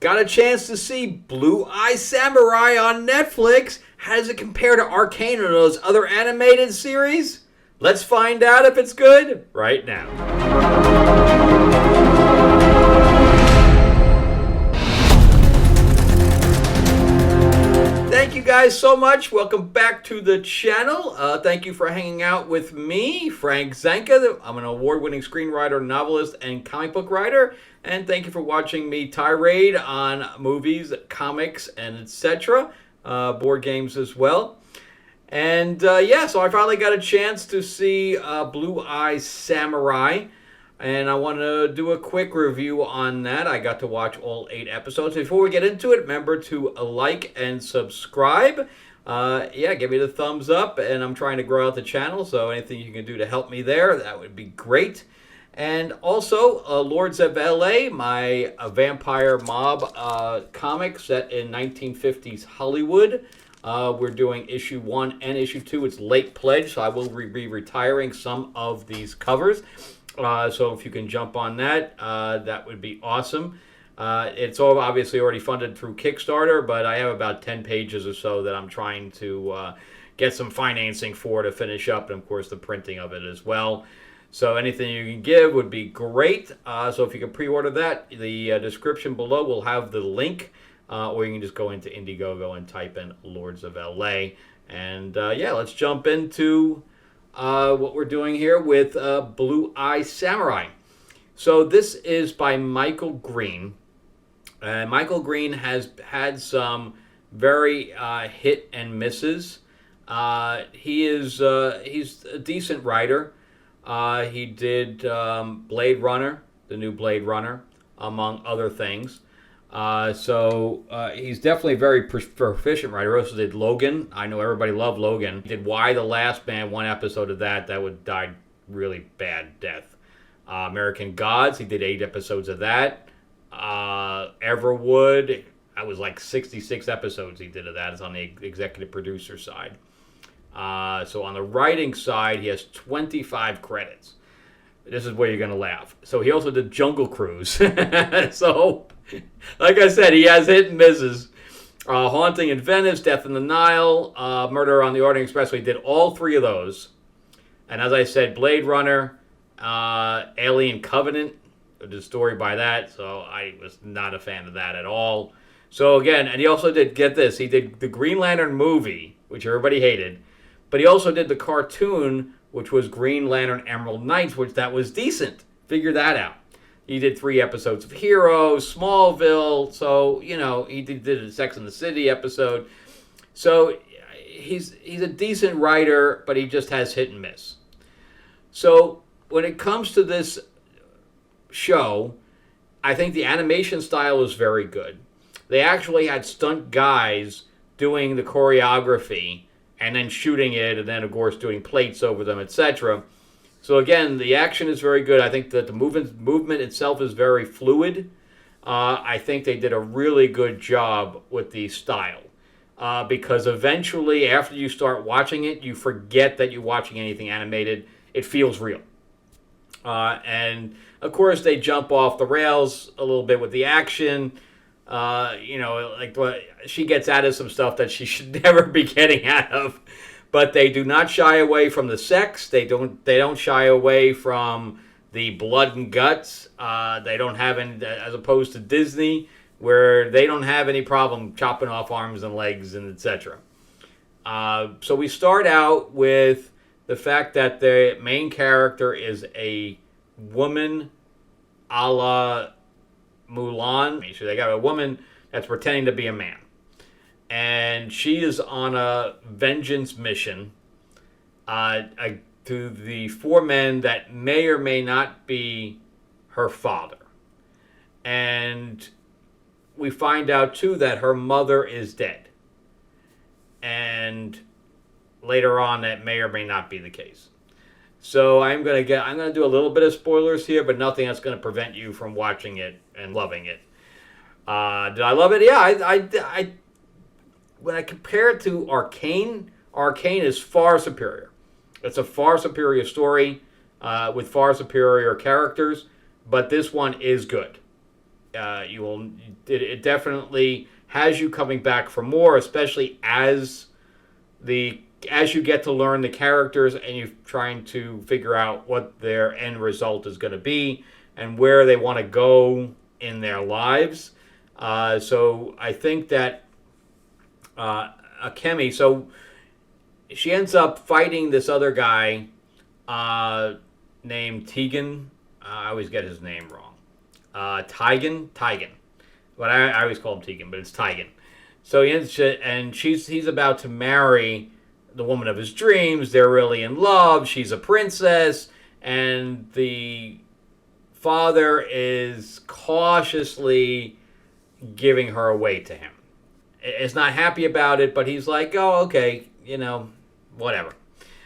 got a chance to see Blue Eye Samurai on Netflix. How does it compare to Arcane or those other animated series? Let's find out if it's good right now. Thank you guys so much. Welcome back to the channel. Thank you for hanging out with me, Frank Zanka. I'm an award-winning screenwriter, novelist, and comic book writer. And thank you for watching me tirade on movies, comics, and etc. Board games as well. And so I finally got a chance to see Blue Eye Samurai. And I want to do a quick review on that. I got to watch all 8 episodes. Before we get into it, remember to like and subscribe. Give me the thumbs up. And I'm trying to grow out the channel, so anything you can do to help me there, that would be great. And also, Lords of L.A., my vampire mob comic set in 1950s Hollywood. We're doing issue 1 and issue 2. It's late pledge, so I will be retiring some of these covers. So if you can jump on that, that would be awesome. It's all obviously already funded through Kickstarter, but I have about 10 pages or so that I'm trying to get some financing for to finish up, and of course the printing of it as well. So anything you can give would be great. So if you can pre-order that, the description below will have the link, or you can just go into Indiegogo and type in Lords of LA. And let's jump into what we're doing here with Blue Eye Samurai. So this is by Michael Green. Michael Green has had some very hit and misses. He's a decent writer. He did Blade Runner, the new Blade Runner, among other things. So he's definitely a very proficient writer. He also did Logan. I know everybody loved Logan. He did Y the Last Man, 1 episode of that would die really bad death. American Gods, he did 8 episodes of that. Everwood, that was like 66 episodes he did of that. It's on the executive producer side. So on the writing side, he has 25 credits. This is where you're going to laugh. So he also did Jungle Cruise. So, like I said, he has hit and misses. Haunting in Venice, Death in the Nile, Murder on the Orient Expressway. He did all 3 of those. And as I said, Blade Runner, Alien Covenant, the story by that. So I was not a fan of that at all. So again, and he also did, get this, he did the Green Lantern movie, which everybody hated. But he also did the cartoon, which was Green Lantern Emerald Knights, which that was decent. Figure that out. He did 3 episodes of Heroes, Smallville, so, he did a Sex and the City episode. So he's a decent writer, but he just has hit and miss. So when it comes to this show, I think the animation style is very good. They actually had stunt guys doing the choreography and then shooting it, and then, of course, doing plates over them, etc. So, again, the action is very good. I think that the movement itself is very fluid. I think they did a really good job with the style. Because eventually, after you start watching it, you forget that you're watching anything animated. It feels real. And, of course, they jump off the rails a little bit with the action. She gets out of some stuff that she should never be getting out of, but they do not shy away from the sex. They don't shy away from the blood and guts. They don't have any, as opposed to Disney, where they don't have any problem chopping off arms and legs and etc. So we start out with the fact that the main character is a woman, a la Mulan. So they got a woman that's pretending to be a man. And she is on a vengeance mission to the 4 men that may or may not be her father. And we find out, too, that her mother is dead. And later on, that may or may not be the case. So I'm going to do a little bit of spoilers here, but nothing that's going to prevent you from watching it and loving it. Did I love it? Yeah, I when I compare it to Arcane is far superior. It's a far superior story with far superior characters, but this one is good. it definitely has you coming back for more, especially as you get to learn the characters and you're trying to figure out what their end result is going to be and where they want to go in their lives. So I think that Akemi, so she ends up fighting this other guy named Tegan. I always get his name wrong. Tigan. But I always call him Tegan, but it's Tigan. So he's about to marry the woman of his dreams. They're really in love. She's a princess, and the father is cautiously giving her away to him. Is not happy about it, but he's like, oh, okay, whatever.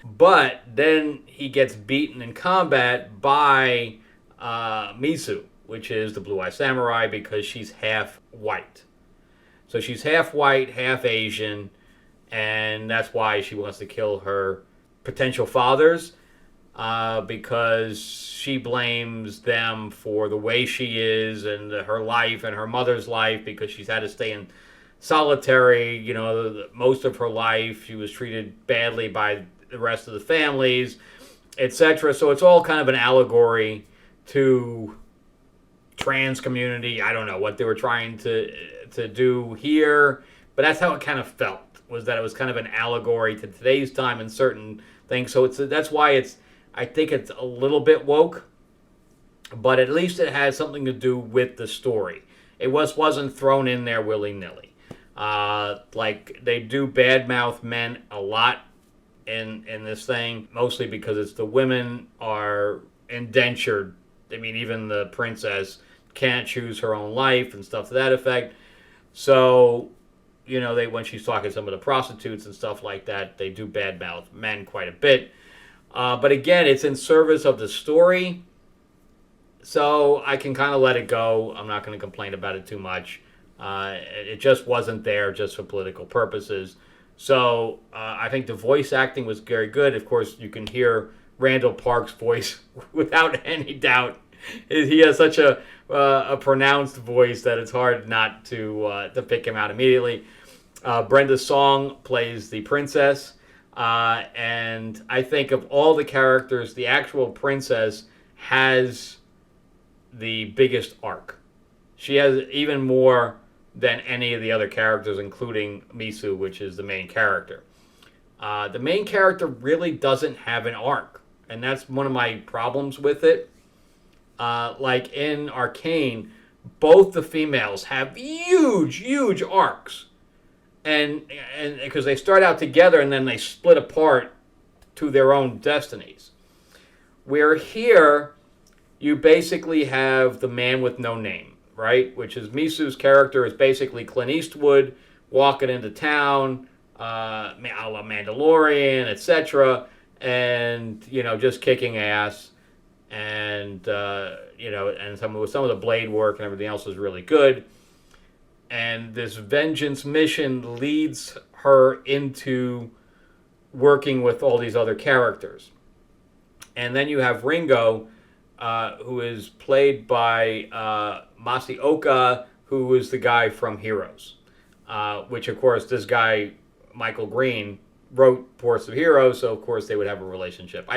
But then he gets beaten in combat by Misu, which is the Blue Eye Samurai, because she's half white. So she's half white, half Asian, and that's why she wants to kill her potential fathers, because she blames them for the way she is and her life and her mother's life, because she's had to stay in solitary, most of her life. She was treated badly by the rest of the families, etc. So it's all kind of an allegory to trans community. I don't know what they were trying to do here, but that's how it kind of felt, was that it was kind of an allegory to today's time and certain things. So that's why I think it's a little bit woke, but at least it has something to do with the story. It wasn't thrown in there willy-nilly. Like they do badmouth men a lot in this thing, mostly because it's the women are indentured. I mean, even the princess can't choose her own life and stuff to that effect. So, when she's talking to some of the prostitutes and stuff like that, they do badmouth men quite a bit. But again, it's in service of the story, so I can kind of let it go. I'm not going to complain about it too much. It just wasn't there just for political purposes. So I think the voice acting was very good. Of course, you can hear Randall Park's voice without any doubt. He has such a pronounced voice that it's hard not to pick him out immediately. Brenda Song plays the princess. And I think of all the characters, the actual princess has the biggest arc. She has even more than any of the other characters, including Misu, which is the main character. The main character really doesn't have an arc, and that's one of my problems with it. Like in Arcane, both the females have huge arcs. And because they start out together and then they split apart to their own destinies. Where here, you basically have the man with no name, right? Which is Misu's character is basically Clint Eastwood walking into town, a la Mandalorian, etc., and just kicking ass, and and some of the blade work and everything else is really good. And this vengeance mission leads her into working with all these other characters. And then you have Ringo, who is played by Masaoka, who is the guy from Heroes. Which, of course, this guy, Michael Green, wrote Ports of Heroes, so, of course, they would have a relationship.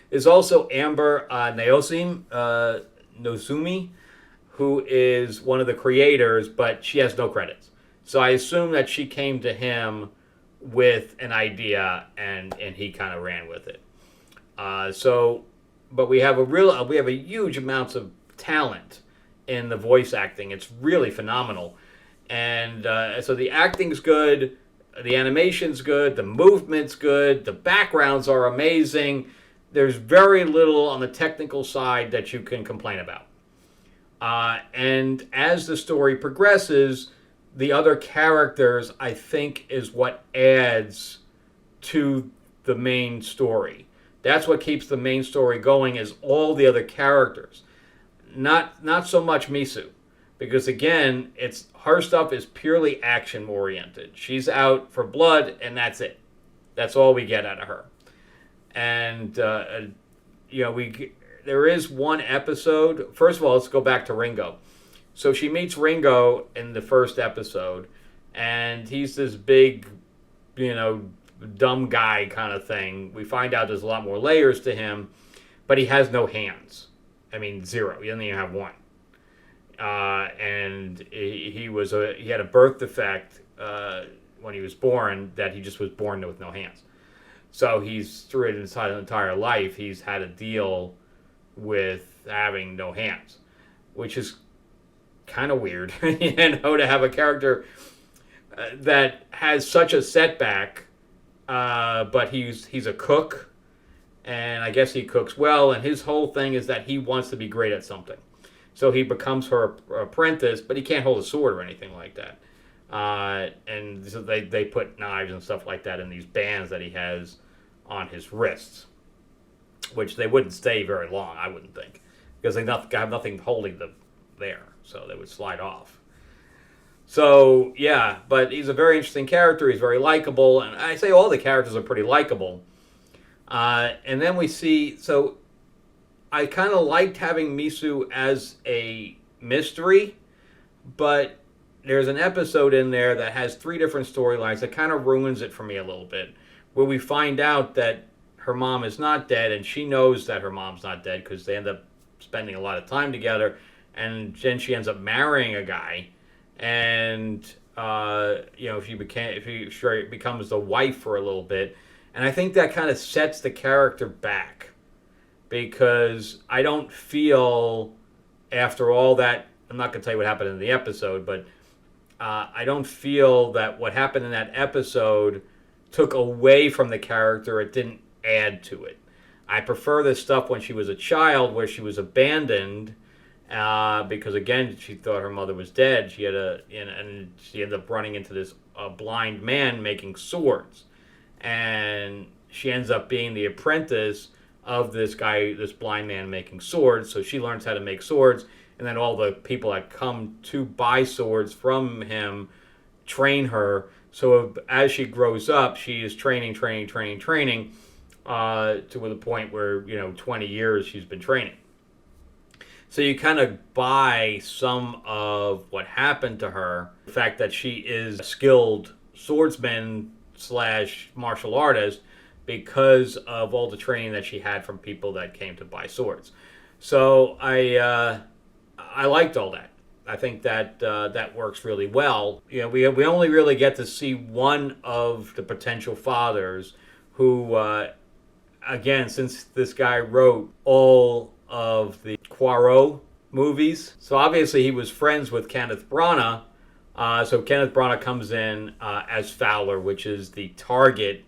There's also Amber Nozumi, who is one of the creators, but she has no credits. So I assume that she came to him with an idea, and he kind of ran with it. But we have a huge amounts of talent in the voice acting. It's really phenomenal, and so the acting's good, the animation's good, the movement's good, the backgrounds are amazing. There's very little on the technical side that you can complain about. And as the story progresses, the other characters, I think, is what adds to the main story. That's what keeps the main story going, is all the other characters. Not so much Misu, because again, her stuff is purely action oriented. She's out for blood, and that's it. That's all we get out of her. And there is one episode. First of all, let's go back to Ringo. So she meets Ringo in the first episode, and he's this big, you know, dumb guy kind of thing. We find out there's a lot more layers to him, but he has no hands. I mean, zero. He doesn't even have one. And he had a birth defect when he was born, that he just was born with no hands. So he's through his entire life, he's had to deal with having no hands, which is kind of weird, to have a character that has such a setback, but he's a cook, and I guess he cooks well, and his whole thing is that he wants to be great at something. So he becomes her apprentice, but he can't hold a sword or anything like that. And so they put knives and stuff like that in these bands that he has on his wrists, which they wouldn't stay very long, I wouldn't think, because they have nothing holding them there, so they would slide off. So, yeah, but he's a very interesting character. He's very likable, and I say all the characters are pretty likable. And then we see, so I kind of liked having Misu as a mystery, but there's an episode in there that has 3 different storylines that kind of ruins it for me a little bit, where we find out that her mom is not dead, and she knows that her mom's not dead because they end up spending a lot of time together, and then she ends up marrying a guy, and she becomes the wife for a little bit, and I think that kind of sets the character back, because I don't feel, after all that, I'm not going to tell you what happened in the episode, but I don't feel that what happened in that episode took away from the character. It didn't add to it. I prefer this stuff when she was a child, where she was abandoned because, again, she thought her mother was dead. And she ended up running into this blind man making swords, and she ends up being the apprentice of this guy, this blind man making swords. So she learns how to make swords, and then all the people that come to buy swords from him train her. So as she grows up, she is training to the point where 20 years she's been training. So you kind of buy some of what happened to her, the fact that she is a skilled swordsman / martial artist, because of all the training that she had from people that came to buy swords. So I liked all that. I think that that works really well. We only really get to see one of the potential fathers, who, again, since this guy wrote all of the Poirot movies, so obviously he was friends with Kenneth Branagh. So Kenneth Branagh comes in as Fowler, which is the target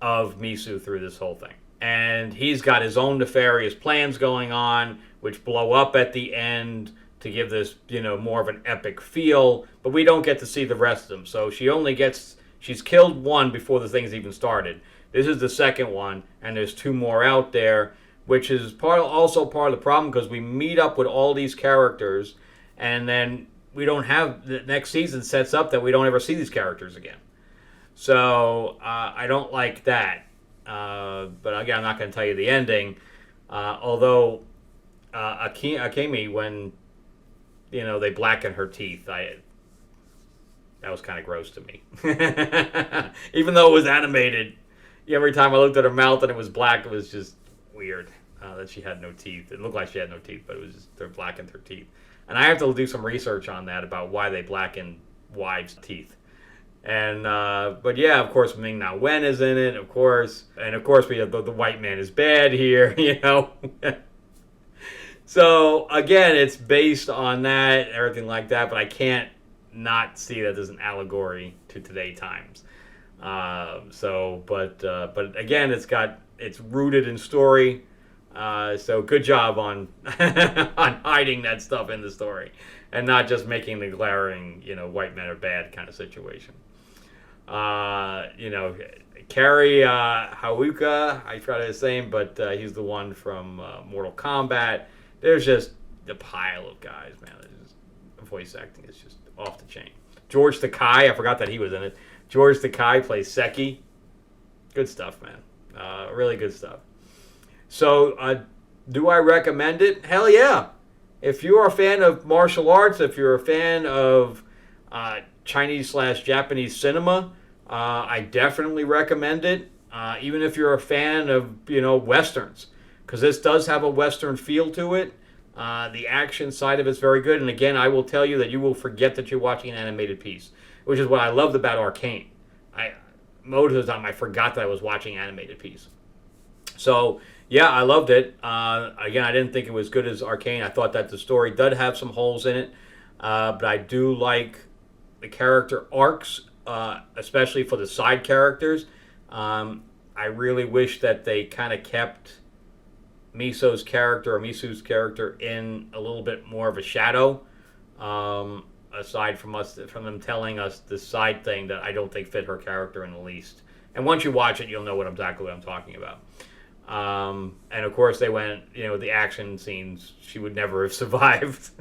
of Misu through this whole thing. And he's got his own nefarious plans going on, which blow up at the end to give this, more of an epic feel. But we don't get to see the rest of them. So she's killed one before the thing's even started. This is the second one, and there's 2 more out there, which is also part of the problem, because we meet up with all these characters, and then we don't have, the next season sets up that we don't ever see these characters again. So I don't like that. But again, I'm not going to tell you the ending. Although Akemi, when they blacken her teeth, that was kind of gross to me. Even though it was animated, every time I looked at her mouth and it was black, it was just weird that she had no teeth. It looked like she had no teeth, but it was just they blackened her teeth. And I have to do some research on that, about why they blacken wives' teeth. And but yeah, of course, Ming-Na Wen is in it, of course, and of course we have the white man is bad here, So again, it's based on that, everything like that, but I can't not see that as an allegory to today's times. But again, it's rooted in story. So good job on on hiding that stuff in the story, and not just making the glaring, white men are bad kind of situation. Cary Hawuka, I try to say him, but he's the one from Mortal Kombat. There's just a pile of guys, man. Voice acting is just off the chain. George Takei, I forgot that he was in it. George Takei plays Seki. Good stuff, man. Really good stuff. So, do I recommend it? Hell yeah. if you're a fan of martial arts, if you're a fan of Chinese/Japanese cinema, I definitely recommend it. Even if you're a fan of, westerns, because this does have a western feel to it. The action side of it's very good, and again, I will tell you that you will forget that you're watching an animated piece, which is what I loved about Arcane. Most of the time, I forgot that I was watching an animated piece. So yeah, I loved it. Again, I didn't think it was good as Arcane. I thought that the story did have some holes in it, but I do like the character arcs, especially for the side characters. I really wish that they kind of kept Misu's character in a little bit more of a shadow, aside from them telling us the side thing that I don't think fit her character in the least. And once you watch it, you'll know exactly what I'm talking about. And of course, they went, the action scenes. She would never have survived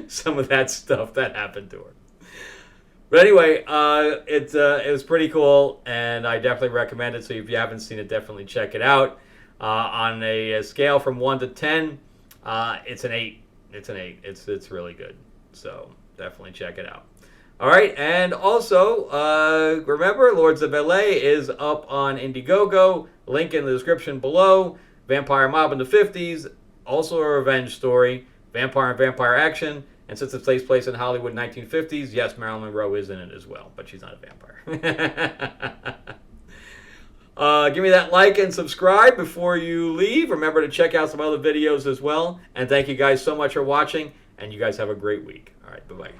some of that stuff that happened to her. But anyway, it was pretty cool, and I definitely recommend it. So if you haven't seen it, definitely check it out. On a scale from 1 to 10, it's an 8. It's an 8. It's really good. So definitely check it out. All right, and also remember, Lords of LA is up on Indiegogo. Link in the description below. Vampire Mob in the 50s, also a revenge story. Vampire and vampire action. And since it takes place in Hollywood 1950s, yes, Marilyn Monroe is in it as well, but she's not a vampire. Give me that like and subscribe before you leave. Remember to check out some other videos as well. And thank you guys so much for watching, and you guys have a great week. All right, bye-bye.